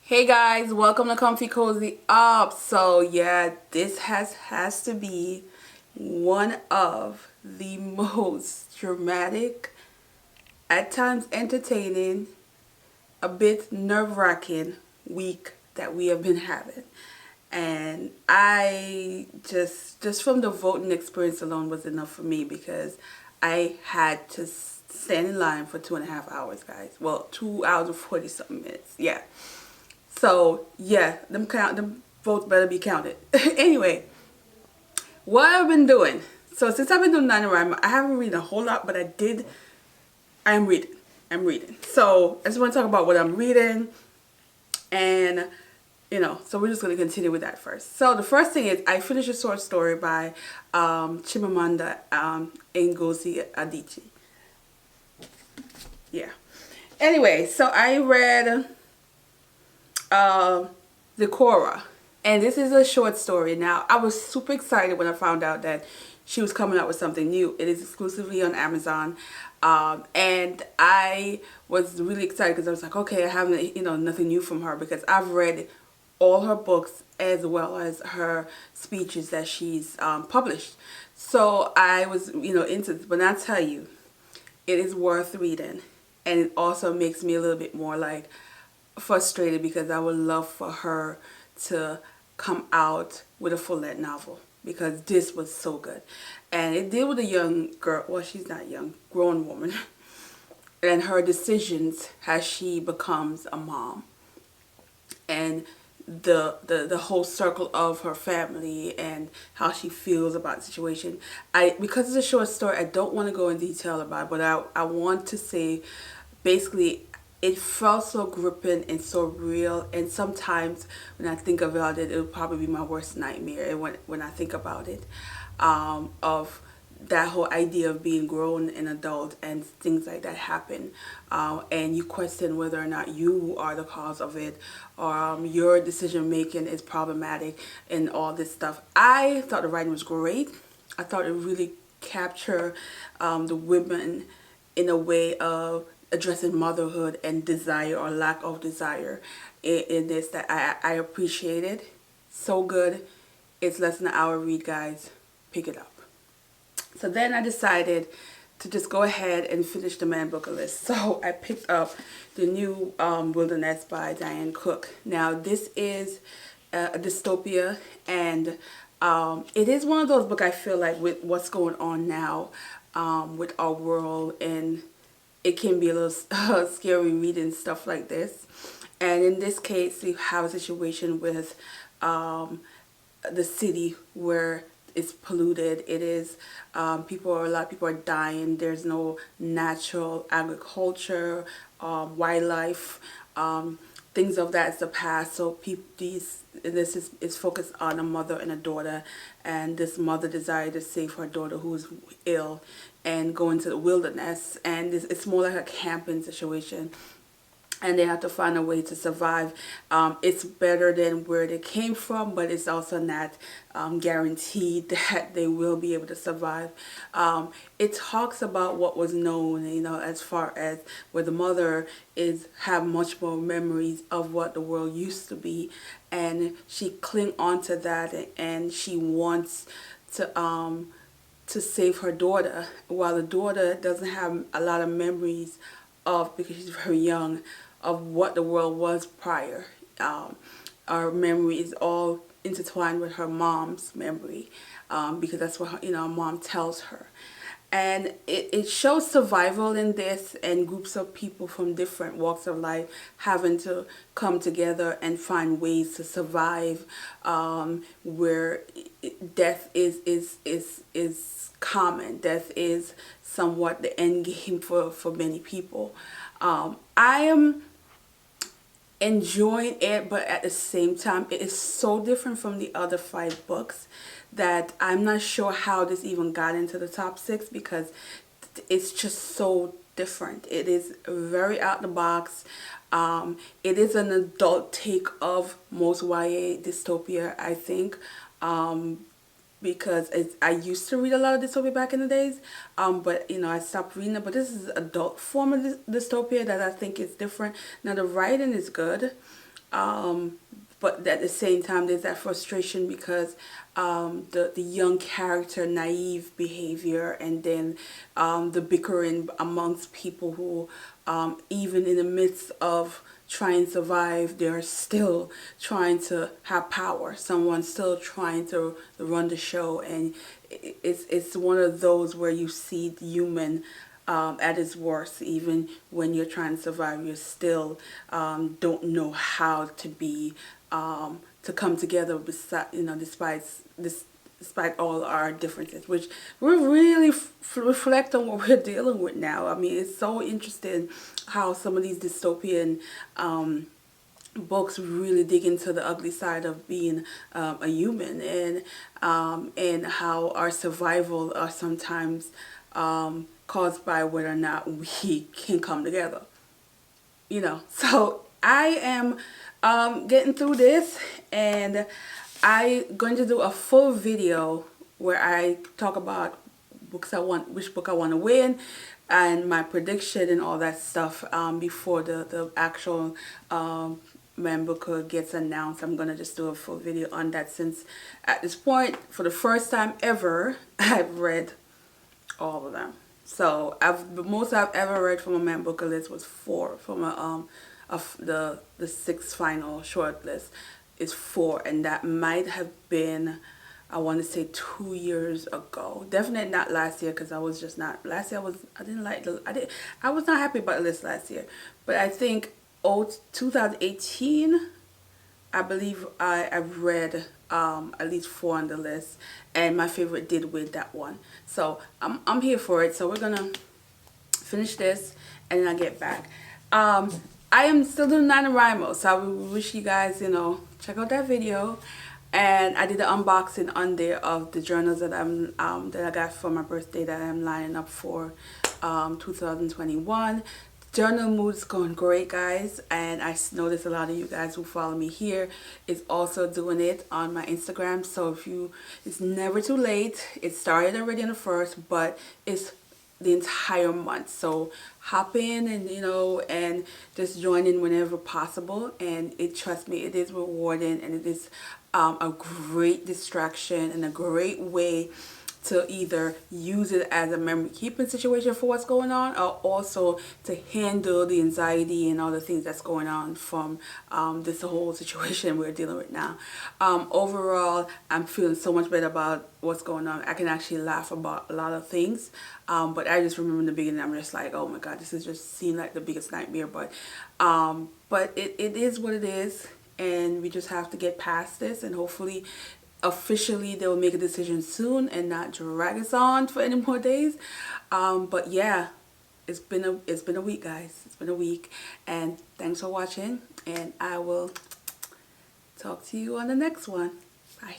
Hey guys, welcome to Comfy Cozy Up. So yeah, this has to be one of the most dramatic, at times entertaining, a bit nerve-wracking week that we have been having. And I just from the voting experience alone was enough for me because I had to stand in line for 2.5 hours, guys. Well, 2 hours and 40 something minutes. Yeah. So yeah, them votes better be counted. Anyway, what I've been doing. So since I've been doing NaNoWriMo, I haven't read a whole lot, but I'm reading. I'm reading. So I just want to talk about what I'm reading, and so we're just going to continue with that first. So the first thing is I finished a short story by Chimamanda Ngozi Adichie. Yeah. Anyway, so I read the Cora. And this is a short story. Now, I was super excited when I found out that she was coming out with something new. It is exclusively on Amazon. And I was really excited because I was like, okay, I have nothing new from her because I've read all her books as well as her speeches that she's published. So I was, into this. But I tell you, it is worth reading. And it also makes me a little bit more like frustrated because I would love for her to come out with a full-length novel because this was so good. And it deal with a young girl, well, she's not young, grown woman, and her decisions as she becomes a mom, and the whole circle of her family and how she feels about the situation. Because it's a short story, I don't want to go in detail about it, but I want to say basically it felt so gripping and so real, and sometimes when I think about it, it would probably be my worst nightmare. And when I think about it, of that whole idea of being grown and adult and things like that happen, and you question whether or not you are the cause of it, or your decision making is problematic and all this stuff. I thought the writing was great. I thought it really captured the women in a way of addressing motherhood and desire or lack of desire in this that I appreciated. So good. It's less than an hour read, guys. Pick it up. So then I decided to just go ahead and finish the Man Booker list. So I picked up the new Wilderness by Diane Cook. Now this is a dystopia, and it is one of those books I feel like with what's going on now with our world, and it can be a little scary reading stuff like this. And in this case, you have a situation with the city where it's polluted. It is a lot of people are dying. There's no natural agriculture, wildlife, things of that is the past. So this is focused on a mother and a daughter, and this mother decided to save her daughter who's ill and go into the wilderness, and it's more like a camping situation, and they have to find a way to survive. It's better than where they came from, but it's also not guaranteed that they will be able to survive. It talks about what was known, as far as where the mother have much more memories of what the world used to be, and she cling on to that, and she wants to save her daughter, while the daughter doesn't have a lot of memories of, because she's very young, of what the world was prior. Our memory is all intertwined with her mom's memory, because that's what her mom tells her. And it shows survival in this, and groups of people from different walks of life having to come together and find ways to survive, where death is common. Death is somewhat the end game for many people. I am enjoying it, but at the same time it is so different from the other 5 books that I'm not sure how this even got into the top 6, because it's just so different. It is very out the box. It is an adult take of most YA dystopia, I think, because I used to read a lot of dystopia back in the days, but I stopped reading it. But this is an adult form of dystopia that I think is different. Now the writing is good. But at the same time there's that frustration because the young character naive behavior, and then the bickering amongst people who even in the midst of trying to survive, they're still trying to have power. Someone's still trying to run the show, and it's one of those where you see the human at its worst. Even when you're trying to survive, you still don't know how to be to come together beside, despite all our differences, which we really reflect on what we're dealing with now. I mean, it's so interesting how some of these dystopian books really dig into the ugly side of being a human, and how our survival are sometimes caused by whether or not we can come together. So I am getting through this, and I'm going to do a full video where I talk about which book I want to win, and my prediction and all that stuff before the actual Man Booker gets announced. I'm going to just do a full video on that, since at this point, for the first time ever, I've read all of them. So the most I've ever read from a Man Booker list was 4 from of the 6 final short list is 4, and that might have been, I want to say, 2 years ago. Definitely not last year, because I was just not, last year I was not happy about the list last year. But I think 2018, I believe I've read at least 4 on the list, and my favorite did win that one. So I'm here for it. So we're gonna finish this and then I'll get back. I am still doing NaNoWriMo, so I wish you guys, check out that video. And I did the unboxing on there of the journals that that I got for my birthday that I'm lining up for 2021. Journal mood's going great, guys, and I noticed a lot of you guys who follow me here is also doing it on my Instagram. So it's never too late. It started already on the 1st, but it's the entire month. So hop in and and just join in whenever possible. And trust me, it is rewarding, and it is a great distraction and a great way to either use it as a memory keeping situation for what's going on, or also to handle the anxiety and all the things that's going on from this whole situation we're dealing with now. Overall, I'm feeling so much better about what's going on. I can actually laugh about a lot of things, but I just remember in the beginning, I'm just like, oh my god, this has just seemed like the biggest nightmare. But it is what it is, and we just have to get past this, and hopefully officially they will make a decision soon and not drag us on for any more days. But yeah, it's been a week, guys. It's been a week, and thanks for watching, and I will talk to you on the next one. Bye.